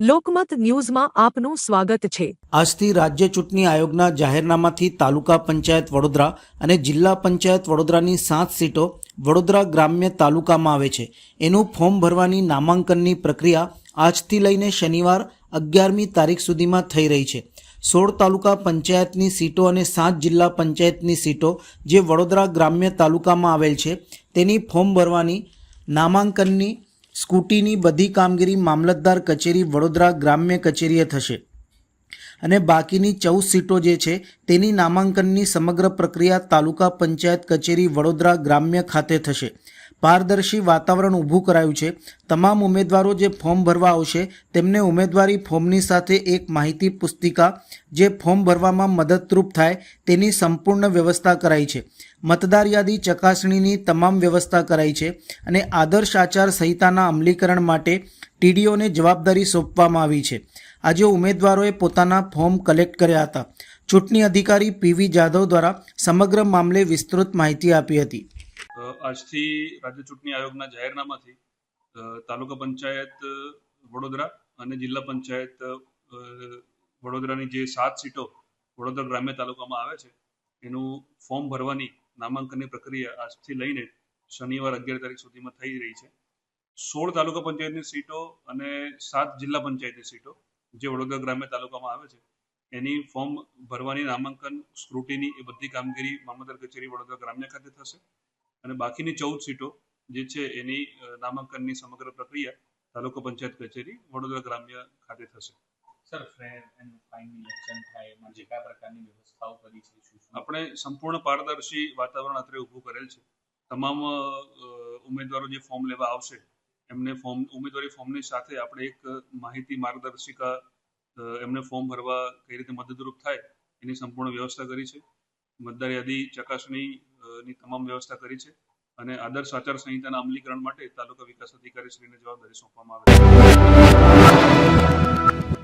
લોકમત ન્યૂઝમાં આપનું સ્વાગત છે। આજથી રાજ્ય ચૂંટણી આયોગના જાહેરનામાથી તાલુકા પંચાયત વડોદરા અને જિલ્લા પંચાયત વડોદરાની 7 સીટો વડોદરા ગ્રામ્ય તાલુકામાં આવે છે। એનું ફોર્મ ભરવાની નામાંકનની પ્રક્રિયા આજથી લઈને શનિવાર 11મી તારીખ સુધીમાં થઈ રહી છે। 16 તાલુકા પંચાયતની સીટો અને 7 જિલ્લા પંચાયતની સીટો જે વડોદરા ગ્રામ્ય તાલુકામાં આવેલ છે તેની ફોર્મ ભરવાની નામાંકનની સ્કૂટીની બધી કામગીરી મામલતદાર કચેરી વડોદરા ગ્રામ્ય કચેરીએ થશે અને બાકીની 14 સીટો જે છે તેની નામાંકનની સમગ્ર પ્રક્રિયા તાલુકા પંચાયત કચેરી વડોદરા ગ્રામ્ય ખાતે થશે। પારદર્શી વાતાવરણ ઊભું કરાયું છે। તમામ ઉમેદવારો જે ફોર્મ ભરવા આવશે તેમને ઉમેદવારી ફોર્મની સાથે એક માહિતી પુસ્તિકા જે ફોર્મ ભરવામાં મદદરૂપ થાય તેની સંપૂર્ણ વ્યવસ્થા કરાઈ છે। મતદાર યાદી ચકાસણીની તમામ વ્યવસ્થા કરાઈ છે અને આદર્શ આચાર સંહિતાના અમલીકરણ માટે ટીડીઓને જવાબદારી સોંપવામાં આવી છે। આજે ઉમેદવારોએ પોતાના ફોર્મ કલેક્ટ કર્યા હતા। ચૂંટણી અધિકારી પીવી જાદવ દ્વારા સમગ્ર મામલે વિસ્તૃત માહિતી આપી હતી। આજથી રાજ્ય ચૂંટણી આયોગના જાહેરનામાથી તાલુકા પંચાયત વડોદરા અને જિલ્લા પંચાયત વડોદરાની જે 7 સીટો વડોદરા ગ્રામ્ય તાલુકામાં આવે છે એનું ફોર્મ ભરવાની નામાંકનની પ્રક્રિયા આજથી લઈને શનિવાર 11 તારીખ સુધીમાં થઈ રહી છે। 16 તાલુકા પંચાયતની સીટો અને 7 જિલ્લા પંચાયતની સીટો જે વડોદરા ગ્રામ્ય તાલુકામાં આવે છે એની ફોર્મ ભરવાની નામાંકન સ્ક્રુટીની એ બધી કામગીરી મામલતદાર કચેરી વડોદરા ગ્રામ્ય ખાતે થશે અને બાકીની 14 સીટો જે છે એની નામાંકનની સમગ્ર પ્રક્રિયા તાલુકા પંચાયત કચેરી વડોદરા ગ્રામ્ય ખાતે થશે। Sir fair and fine election થાય એમાં જે કયા પ્રકારની વ્યવસ્થાઓ કરી છે આપણે સંપૂર્ણ પારદર્શી વાતાવરણ અત્રે ઊભું કરેલ છે। તમામ ઉમેદવારો જે ફોર્મ લેવા આવશે એમને ઉમેદવારી ફોર્મની સાથે આપણે એક માહિતી માર્ગદર્શિકા એમને ફોર્મ ભરવા કઈ રીતે મદદરૂપ થાય એની સંપૂર્ણ વ્યવસ્થા કરી છે। મતદાર યાદી ચકાસણીની તમામ વ્યવસ્થા કરી છે અને આદર્શ આચાર સંહિતાના અમલીકરણ માટે તાલુકા વિકાસ અધિકારી શ્રીને જવાબદારી સોંપવામાં આવી છે।